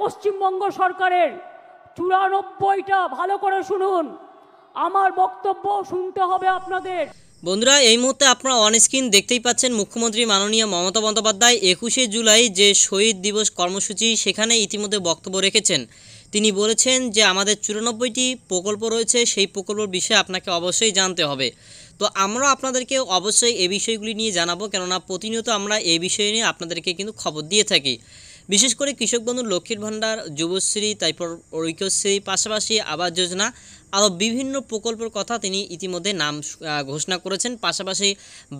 পশ্চিমবঙ্গ সরকারের 94টা, ভালো করে শুনুন, আমার বক্তব্য শুনতে হবে আপনাদের। বন্ধুরা, এই মুহূর্তে আপনারা অন স্ক্রিন দেখতেই পাচ্ছেন মুখ্যমন্ত্রী মাননীয় মমতা বন্দ্যোপাধ্যায় 21শে জুলাই যে শহীদ দিবস কর্মসূচি সেখানে ইতিমধ্যে বক্তব্য রেখেছেন। তিনি বলেছেন যে আমাদের 94টি প্রকল্প রয়েছে, সেই প্রকল্পের বিষয়ে আপনাকে অবশ্যই জানতে হবে। তো আমরা আপনাদেরকে অবশ্যই এই বিষয়গুলি নিয়ে জানাবো, কেননা প্রতিনিয়ত আমরা এই বিষয় নিয়ে আপনাদেরকে কিন্তু খবর দিয়ে থাকি। বিশেষ করে কৃষক বন্ধু লক্ষ্মীর ভাণ্ডার, যুবশ্রী, তারপর ঐক্যশ্রী, পাশাপাশি আবাস যোজনা, আরও বিভিন্ন প্রকল্পের কথা তিনি ইতিমধ্যে নাম ঘোষণা করেছেন, পাশাপাশি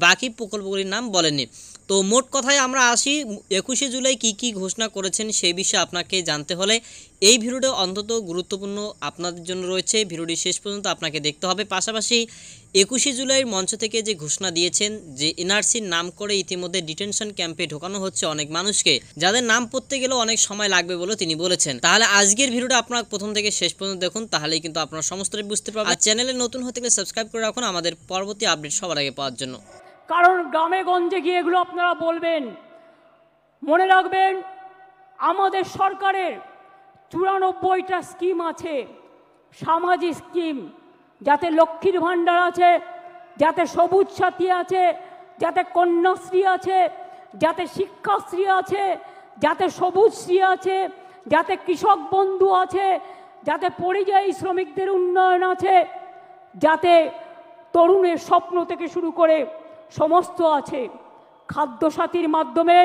বাকি প্রকল্পগুলির নাম বলেননি। তো মোট কথায় আমরা আসি 21শে জুলাই কী ঘোষণা করেছেন সেই বিষয়ে আপনাকে জানতে হলে এই ভিডিওটা অন্তত গুরুত্বপূর্ণ আপনাদের জন্য রয়েছে। ভিডিওটি শেষ পর্যন্ত আপনাকে দেখতে হবে। পাশাপাশি 21শে জুলাইয়ের মঞ্চ থেকে যে ঘোষণা দিয়েছেন যে এনআরসির নাম করে ইতিমধ্যে ডিটেনশন ক্যাম্পে ঢোকানো হচ্ছে অনেক মানুষকে, যাদের নাম পড়তে গেলেও অনেক সময় লাগবে বলে তিনি বলেছেন। তাহলে আজকের ভিডিওটা আপনারা প্রথম থেকে শেষ পর্যন্ত দেখুন, তাহলেই কিন্তু আপনারা সমস্তটাই বুঝতে পারবেন। আর চ্যানেলে নতুন হতে গেলে সাবস্ক্রাইব করে রাখুন আমাদের পরবর্তী আপডেট সবার আগে পাওয়ার জন্য। কারণ গ্রামে গঞ্জে গিয়ে এগুলো আপনারা বলবেন। মনে রাখবেন, আমাদের সরকারের 94টা স্কিম আছে, সামাজিক স্কিম, যাতে লক্ষ্মীর ভাণ্ডার আছে, যাতে সবুজ সাথী আছে, যাতে কন্যাশ্রী আছে, যাতে শিক্ষাশ্রী আছে, যাতে সবুজশ্রী আছে, যাতে কৃষক বন্ধু আছে, যাতে পরিযায়ী শ্রমিকদের উন্নয়ন আছে, যাতে তরুণের স্বপ্ন থেকে শুরু করে সমস্ত আছে। খাদ্যসাথীর মাধ্যমে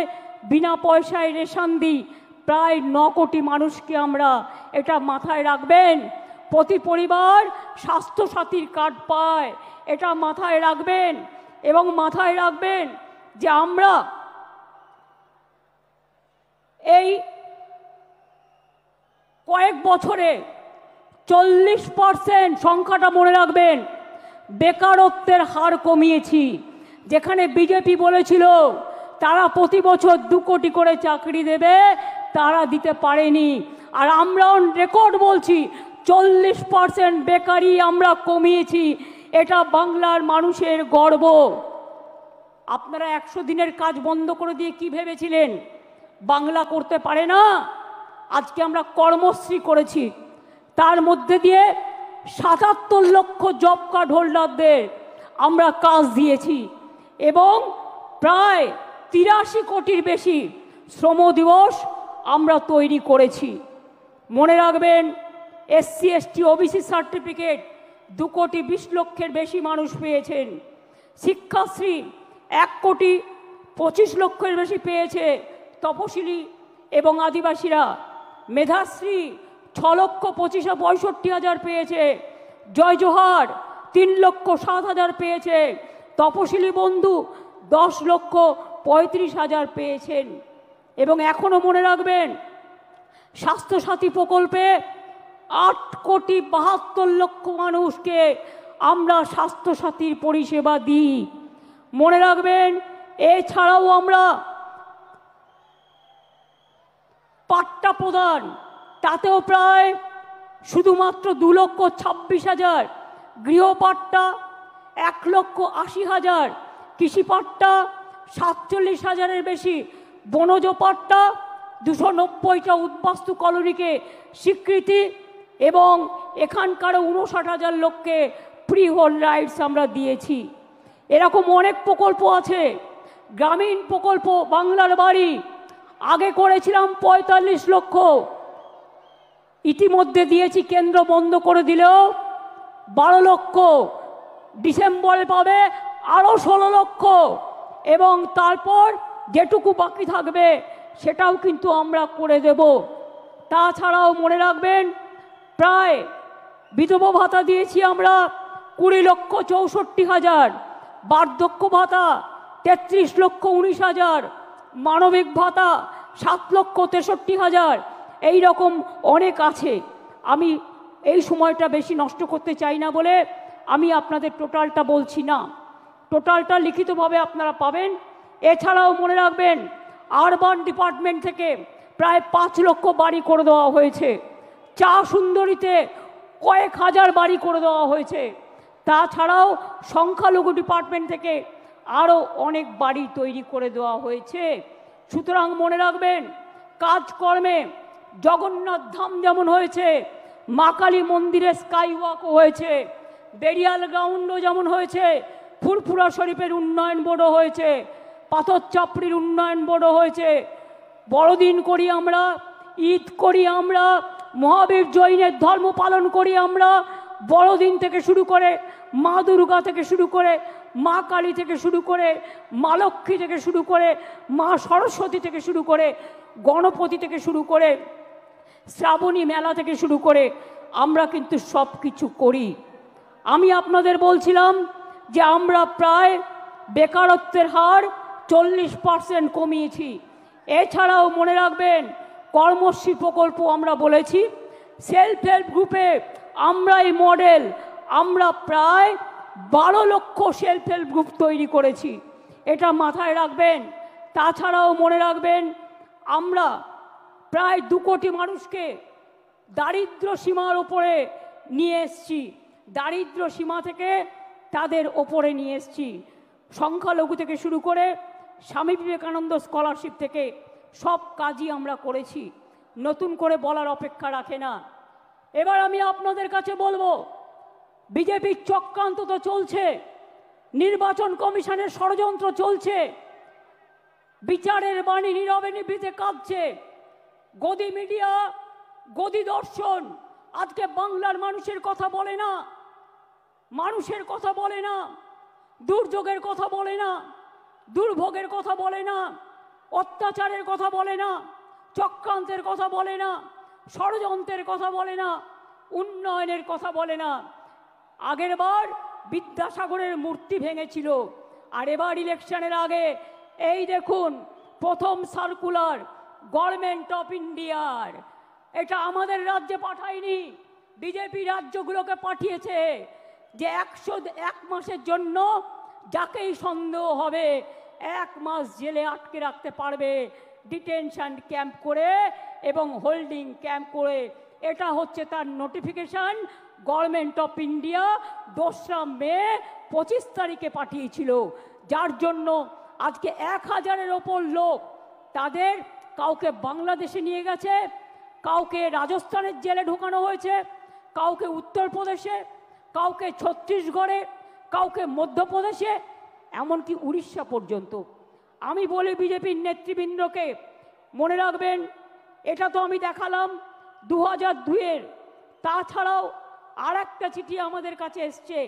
বিনা পয়সায় রেশন দিই প্রায় 9 কোটি মানুষকে আমরা, এটা মাথায় রাখবেন। প্রতি পরিবার স্বাস্থ্যসাথীর কার্ড পায়, এটা মাথায় রাখবেন। এবং মাথায় রাখবেন যে আমরা এই কয়েক বছরে 40%, সংখ্যাটা মনে রাখবেন, বেকারত্বের হার কমিয়েছি। যেখানে বিজেপি বলেছিল তারা প্রতি বছর 2 কোটি করে চাকরি দেবে, তারা দিতে পারেনি। আর আমরা রেকর্ড বলছি 40% বেকারি আমরা কমিয়েছি, এটা বাংলার মানুষের গর্ব। আপনারা 100 দিনের কাজ বন্ধ করে দিয়ে কি ভেবেছিলেন বাংলা করতে পারে না? আজকে আমরা কর্মশ্রী করেছি, তার মধ্যে দিয়ে 77 লক্ষ জব কার্ড হোল্ডারদের আমরা কাজ দিয়েছি এবং প্রায় 83 কোটির বেশি শ্রম দিবস আমরা তৈরি করেছি। মনে রাখবেন, SC ST OBC সার্টিফিকেট 2 কোটি 20 লক্ষের বেশি মানুষ পেয়েছেন। শিক্ষাশ্রী 1 কোটি 25 লক্ষের বেশি পেয়েছে তপশিলি এবং আদিবাসীরা। মেধাশ্রী 6 লক্ষ 65 হাজার পেয়েছে। জয় জোহার 3 লক্ষ 7 হাজার পেয়েছে। তপশিলি বন্ধু 10 লক্ষ 35 হাজার পেয়েছেন। এবং এখনও মনে রাখবেন, স্বাস্থ্যসাথী প্রকল্পে 8 কোটি 72 লক্ষ মানুষকে আমরা স্বাস্থ্যসাথীর পরিষেবা দিই। মনে রাখবেন, এছাড়াও আমরা পাট্টা প্রদান, তাতেও প্রায় শুধুমাত্র 2 লক্ষ 26 হাজার, গৃহপাট্টা 1 লক্ষ 80 হাজার, কৃষিপাট্টা 47 হাজারের বেশি, বনজ পাট্টা 290টা উদ্বাস্তু কলোনিকে স্বীকৃতি এবং এখানকার 59 হাজার লোককে ফ্রি হোল রাইটস আমরা দিয়েছি। এরকম অনেক প্রকল্প আছে। গ্রামীণ প্রকল্প বাংলার বাড়ি আগে করেছিলাম 45 লক্ষ, ইতিমধ্যে দিয়েছি, কেন্দ্র বন্ধ করে দিলেও 12 লক্ষ, ডিসেম্বরে পাবে আরও 16 লক্ষ এবং তারপর যেটুকু বাকি থাকবে সেটাও কিন্তু আমরা করে দেব। তাছাড়াও মনে রাখবেন, প্রায় বিধবা ভাতা দিয়েছি আমরা 20 লক্ষ 64 হাজার, বার্ধক্য ভাতা 33 লক্ষ 19 হাজার, মানবিক ভাতা 7 লক্ষ 63 হাজার। এই রকম অনেক আছে। আমি এই সময়টা বেশি নষ্ট করতে চাই না বলে আমি আপনাদের টোটালটা বলছি না, টোটালটা লিখিতভাবে আপনারা পাবেন। এছাড়াও মনে রাখবেন, আরবান ডিপার্টমেন্ট থেকে প্রায় 5 লক্ষ বাড়ি করে দেওয়া হয়েছে। চা সুন্দরীতে কয়েক হাজার বাড়ি করে দেওয়া হয়েছে। তাছাড়াও সংখ্যালঘু ডিপার্টমেন্ট থেকে আরও অনেক বাড়ি তৈরি করে দেওয়া হয়েছে। সুতরাং মনে রাখবেন, কাজকর্মে জগন্নাথ ধাম যেমন হয়েছে, মা কালী মন্দিরে স্কাই ওয়াকও হয়েছে, বেরিয়াল গ্রাউন্ডও যেমন হয়েছে, ফুরফুরা শরীফের উন্নয়ন বোর্ডও হয়েছে, পাথর চাপড়ির উন্নয়ন বোর্ডও হয়েছে। বড়দিন করি আমরা, ঈদ করি আমরা, মহাবীর জৈনের ধর্ম পালন করি আমরা। বড়দিন থেকে শুরু করে মা দুর্গা থেকে শুরু করে মা কালী থেকে শুরু করে মা লক্ষ্মী থেকে শুরু করে মা সরস্বতী থেকে শুরু করে গণপতি থেকে শুরু করে শ্রাবণী মেলা থেকে শুরু করে আমরা কিন্তু সব কিছু করি। আমি আপনাদের বলছিলাম যে আমরা প্রায় বেকারত্বের হার 40% কমিয়েছি। এছাড়াও মনে রাখবেন কর্মশ্রী প্রকল্প আমরা বলেছি, সেলফ হেল্প গ্রুপে আমরাই মডেল। আমরা প্রায় 12 লক্ষ সেলফ হেল্প গ্রুপ তৈরি করেছি, এটা মাথায় রাখবেন। তাছাড়াও মনে রাখবেন আমরা প্রায় 2 কোটি মানুষকে দারিদ্র সীমার ওপরে নিয়ে এসছি, দারিদ্র সীমা থেকে তাদের ওপরে নিয়ে এসছি। সংখ্যালঘু থেকে শুরু করে স্বামী বিবেকানন্দ স্কলারশিপ থেকে সব কাজই আমরা করেছি, নতুন করে বলার অপেক্ষা রাখে না। এবার আমি আপনাদের কাছে বলবো, বিজেপির চক্রান্ত তো চলছে, নির্বাচন কমিশনের ষড়যন্ত্র চলছে, বিচারের বাণী নীরবে নিভৃতে কাঁদছে, গদি মিডিয়া, গদি দর্শন আজকে বাংলার মানুষের কথা বলে না, মানুষের কথা বলে না, দুর্যোগের কথা বলে না, দুর্ভোগের কথা বলে না, অত্যাচারের কথা বলে না, চক্রান্তের কথা বলে না, ষড়যন্ত্রের কথা বলে না, উন্নয়নের কথা বলে না। আগের বার বিদ্যাসাগরের মূর্তি ভেঙেছিল, আর এবার ইলেকশনের আগে এই দেখুন প্রথম সার্কুলার গভর্নমেন্ট অফ ইন্ডিয়ার, এটা আমাদের রাজ্যে পাঠায়নি, বিজেপি রাজ্যগুলোকে পাঠিয়েছে, যে 101 মাসের জন্য যাকেই সন্দেহ হবে 1 মাস জেলে আটকে রাখতে পারবে, ডিটেনশন ক্যাম্প করে এবং হোল্ডিং ক্যাম্প করে। এটা হচ্ছে তার নোটিফিকেশন গভর্নমেন্ট অফ ইন্ডিয়া 2রা মে 25 তারিখে পাঠিয়েছিল, যার জন্য আজকে 1000-এর ওপর লোক, তাদের কাউকে বাংলাদেশে নিয়ে গেছে, কাউকে রাজস্থানের জেলে ঢোকানো হয়েছে, কাউকে উত্তরপ্রদেশে, কাউকে ছত্তিশগড়ে, কাউকে মধ্যপ্রদেশে, এমনকি উড়িষ্যা পর্যন্ত। আমি বলি বিজেপির নেতৃবৃন্দকে, মনে রাখবেন এটা তো আমি দেখালাম 2002-এর, তাছাড়াও আর একটা চিঠি আমাদের কাছে এসছে,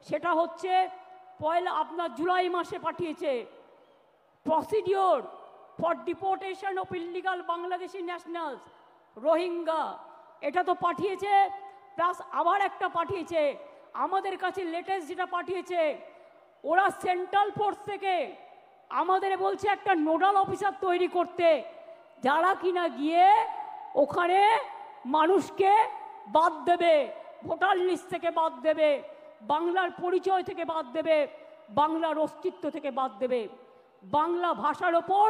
সেটা হচ্ছে আপনার জুলাই মাসে পাঠিয়েছে, procedure for deportation of illegal Bangladeshi nationals Rohingya, এটা তো পাঠিয়েছে, প্লাস আবার একটা পাঠিয়েছে আমাদের কাছে লেটেস্ট যেটা পাঠিয়েছে, ওরা সেন্ট্রাল ফোর্স থেকে আমাদের বলছে একটা নোডাল অফিসার তৈরি করতে, যারা কিনা গিয়ে ওখানে মানুষকে বাদ দেবে, ভোটার লিস্ট থেকে বাদ দেবে, বাংলার পরিচয় থেকে বাদ দেবে, বাংলার অস্তিত্ব থেকে বাদ দেবে। বাংলা ভাষার ওপর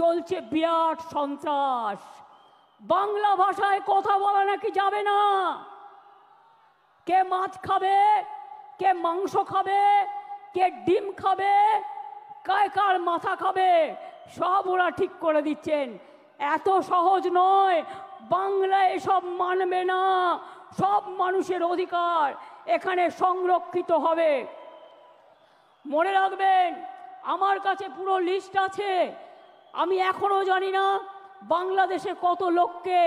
চলছে বিরাট সন্ত্রাস, বাংলা ভাষায় কথা বলা নাকি যাবে না, কে মাছ খাবে, কে মাংস খাবে, কে ডিম খাবে, কার মাথা খাবে, সব ওরা ঠিক করে দিচ্ছেন। এত সহজ নয়, বাংলা এসব মানবে না, সব মানুষের অধিকার এখানে সংরক্ষিত হবে। মনে রাখবেন আমার কাছে পুরো লিস্ট আছে, আমি এখনো জানি না বাংলাদেশে কত লোককে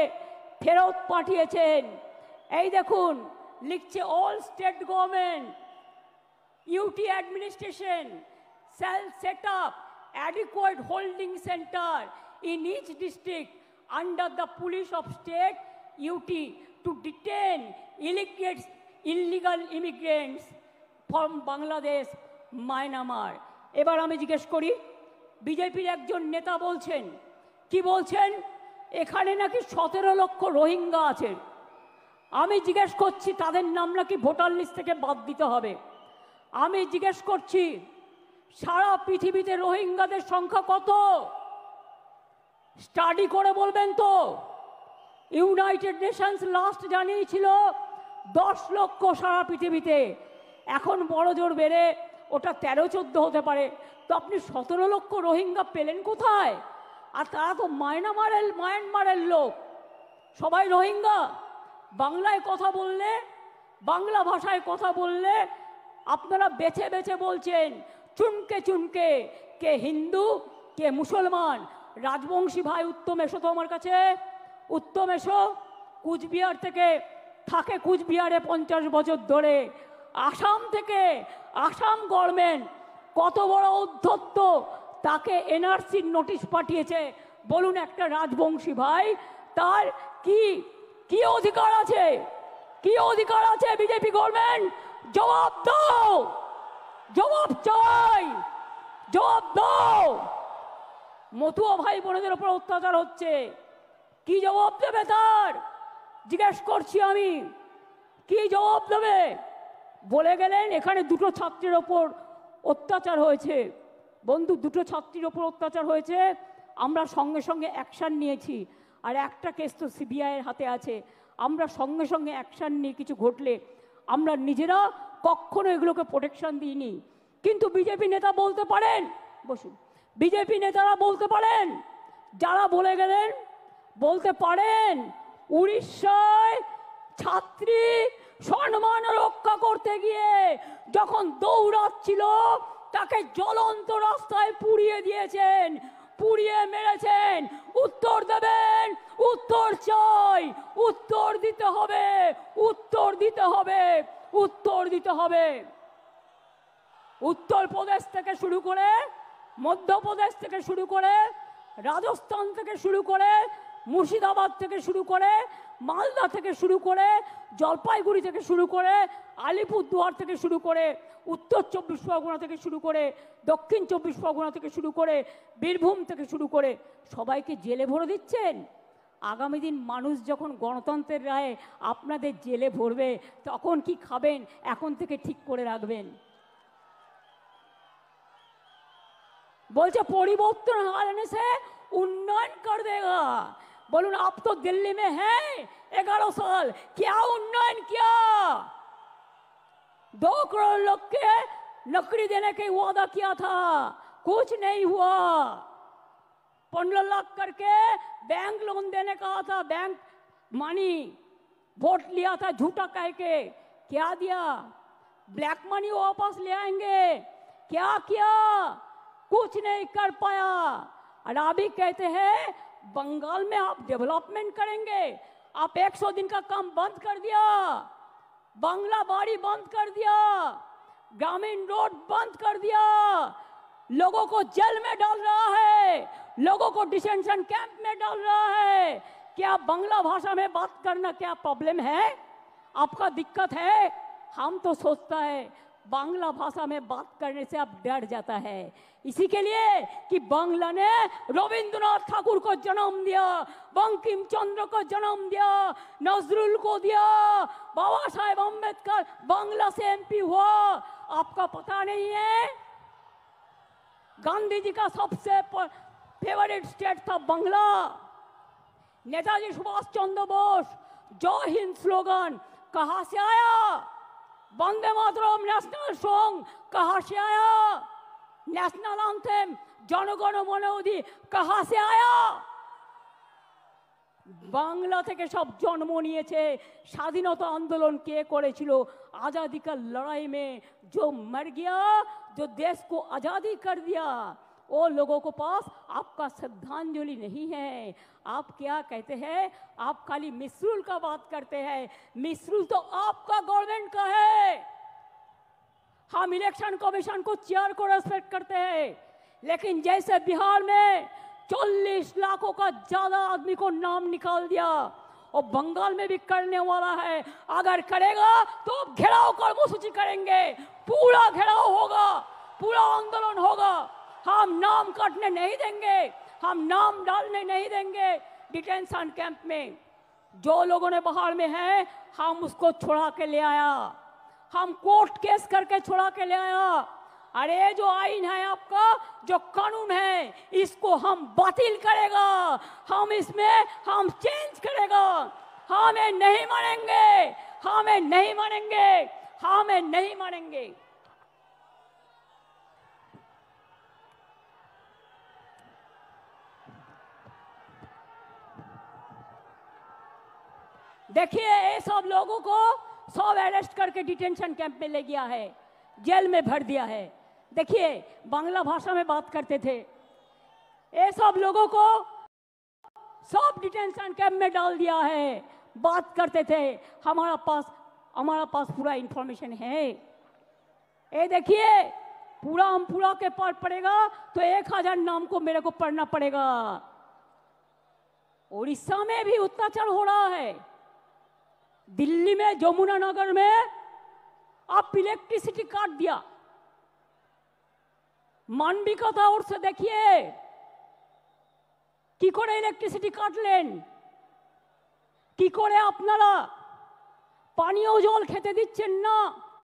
ফেরত পাঠিয়েছেন। এই দেখুন লিখছে, all state government UT administration shall set up adequate holding center in each district under the police of state UT to detain illegal immigrants from Bangladesh, Myanmar. এবার আমি জিজ্ঞেস করি, বিজেপির একজন নেতা বলছেন, কি বলছেন, এখানে নাকি 17 লক্ষ রোহিঙ্গা আছে। আমি জিজ্ঞেস করছি তাদের নাম নাকি ভোটার লিস্ট থেকে বাদ দিতে হবে। আমি জিজ্ঞেস করছি সারা পৃথিবীতে রোহিঙ্গাদের সংখ্যা কত, স্টাডি করে বলবেন তো। ইউনাইটেড নেশনস লাস্ট জানিয়েছিল 10 লক্ষ সারা পৃথিবীতে, এখন বড় জোর বেড়ে ওটা 13-14 হতে পারে। তো আপনি 17 লক্ষ রোহিঙ্গা পেলেন কোথায়? আর তারা তো মায়ানমারের লোক, সবাই রোহিঙ্গা। বাংলায় কথা বললে, বাংলা ভাষায় কথা বললে আপনারা বেছে বেছে বলছেন চুনকে চুনকে, কে হিন্দু কে মুসলমান। রাজবংশী ভাই উত্তম এসো তো আমার কাছে, উত্তম এসো। কুচবিহার থেকে থাকে, কুচবিহারে 50 বছর ধরে। আসাম থেকে, আসাম গভর্নমেন্ট কত বড় উদ্ধত্ত, তাকে এনআরসির নোটিশ পাঠিয়েছে। বলুন একটা রাজবংশী ভাই তার কি কি অধিকার আছে, কি অধিকার আছে? বিজেপি গভর্নমেন্ট জবাব দাও, জবাব চাই, জবাব দাও। মতুয়া ভাই বোনেদের উপর অত্যাচার হচ্ছে, কি জবাব দেবে তার? জিজ্ঞেস করছি আমি, কি জবাব দেবে? বলে গেলেন এখানে 2টো ছাত্রের ওপর অত্যাচার হয়েছে। বন্ধু, 2টো ছাত্রীর ওপর অত্যাচার হয়েছে, আমরা সঙ্গে সঙ্গে অ্যাকশান নিয়েছি। আর একটা কেস তো সিবিআইয়ের হাতে আছে। আমরা সঙ্গে সঙ্গে অ্যাকশান নিয়ে কিছু ঘটলে আমরা নিজেরা কখনো এগুলোকে প্রোটেকশন দিইনি। কিন্তু বিজেপি নেতা বলতে পারেন, বসুন, বিজেপি নেতারা বলতে পারেন, যারা বলে গেলেন বলতে পারেন উড়িষ্যায় ছাত্রী সম্মান রক্ষা করতে গিয়ে যখন দৌড়াচ্ছিল তাকে জ্বলন্ত রাস্তায় পুড়িয়ে দিয়েছেন, পুড়িয়ে মেরেছেন। উত্তর দেবেন, উত্তর চাই, উত্তর দিতে হবে, উত্তর দিতে হবে, উত্তর দিতে হবে। উত্তরপ্রদেশ থেকে শুরু করে, মধ্যপ্রদেশ থেকে শুরু করে, রাজস্থান থেকে শুরু করে, মুর্শিদাবাদ থেকে শুরু করে, মালদা থেকে শুরু করে, জলপাইগুড়ি থেকে শুরু করে, আলিপুরদুয়ার থেকে শুরু করে, উত্তর 24 পরগনা থেকে শুরু করে, দক্ষিণ 24 পরগনা থেকে শুরু করে, বীরভূম থেকে শুরু করে সবাইকে জেলে ভরে দিচ্ছেন। আগামী দিন মানুষ যখন গণতন্ত্রের রায়ে আপনাদের জেলে ভরবে তখন কি খাবেন এখন থেকে ঠিক করে রাখবেন। बोलते परिवर्तन आने से उन्नयन कर देगा। बोलून आप तो दिल्ली में हैं 11 साल, क्या उन्नयन किया? 2 करोड़ लोग के नौकरी देने का वादा किया था, कुछ नहीं हुआ। 15 लाख करके बैंक लोन देने का था, बैंक मनी वोट लिया था झूठा कह के, क्या दिया? ब्लैक मनी वापस ले आएंगे, क्या किया? कुछ नहीं कर पाया। और अभी कहते हैं बंगाल में आप डेवलपमेंट करेंगे, आप 100 दिन का काम बंद कर दिया, बांग्ला बाड़ी बंद कर दिया, ग्रामीण रोड बंद कर दिया, लोगों को जेल में डाल रहा है, लोगों को डिटेंशन कैंप में डाल रहा है। क्या बांग्ला भाषा में बात करना क्या प्रॉब्लम है? आपका दिक्कत है? हम तो सोचता है बांग्ला भाषा में बात करने से अब डर जाता है, इसी के लिए कि बांग्ला ने रविंद्रनाथ ठाकुर को जन्म दिया, बंकिम चंद्र को जन्म दिया, नजरुल को दिया, बाबा साहेब अम्बेडकर बांग्ला से एमपी हुआ। आपका पता नहीं है? गांधी जी का सबसे फेवरेट स्टेट था बांग्ला। नेताजी सुभाष चंद्र बोस जय हिंद स्लोगन कहां से आया? वंदे मातरम नेशनल सॉन्ग कहां से आया? नेशनल एंथम जनगण मन अधि कहां से आया? बांग्ला থেকে সব জন্ম নিয়েছে। স্বাধীনতা आंदोलन কে করেছিল? आजादी का लड़ाई में जो मर गया, जो देश को आजादी कर दिया, वो लोगों को पास आपका श्रद्धांजलि नहीं है। आप क्या कहते हैं? आप खाली मिसरूल का बात करते हैं। मिसरूल तो आपका गवर्नमेंट का है। हम इलेक्शन कमीशन को चेयर को रेस्पेक्ट करते हैं, लेकिन जैसे बिहार में 40 लाखों का ज्यादा आदमी को नाम निकाल दिया, और बंगाल में भी करने वाला है। अगर करेगा तो घेराव कर्मसूची करेंगे, पूरा घेराव होगा, पूरा आंदोलन होगा। हम नाम काटने नहीं देंगे, हम नाम डालने नहीं देंगे डिटेंशन कैंप में। जो लोगों ने बाहर में है हम उसको छुड़ा के ले आया, हम कोर्ट केस करके छुड़ा के ले आया। अरे जो आईन है आपका, जो कानून है, इसको हम बातिल करेगा, हम इसमें हम चेंज करेगा। हमें नहीं मानेंगे, हमें नहीं मानेंगे, हमें नहीं मानेंगे। देखिए ये सब लोगों को सब अरेस्ट करके डिटेंशन कैंप में ले गया है, जेल में भर दिया है। देखिए बांग्ला भाषा में बात करते थे, ये सब लोगों को सब डिटेंशन कैंप में डाल दिया है। बात करते थे, हमारा पास पूरा इंफॉर्मेशन है। ये देखिए पूरा हम पूरा के पार पड़ेगा तो 1000 नाम को मेरे को पढ़ना पड़ेगा। उड़ीसा में भी अत्याचार हो रहा है, दिल्ली में जमुना नगर में आप इलेक्ट्रिसिटी काट दिया, मानविकता और से देखिए কি করে ইলেকট্রিসিটি কাটলেন, কি করে আপনারা পানীয় জল খেতে দিচ্ছেন না।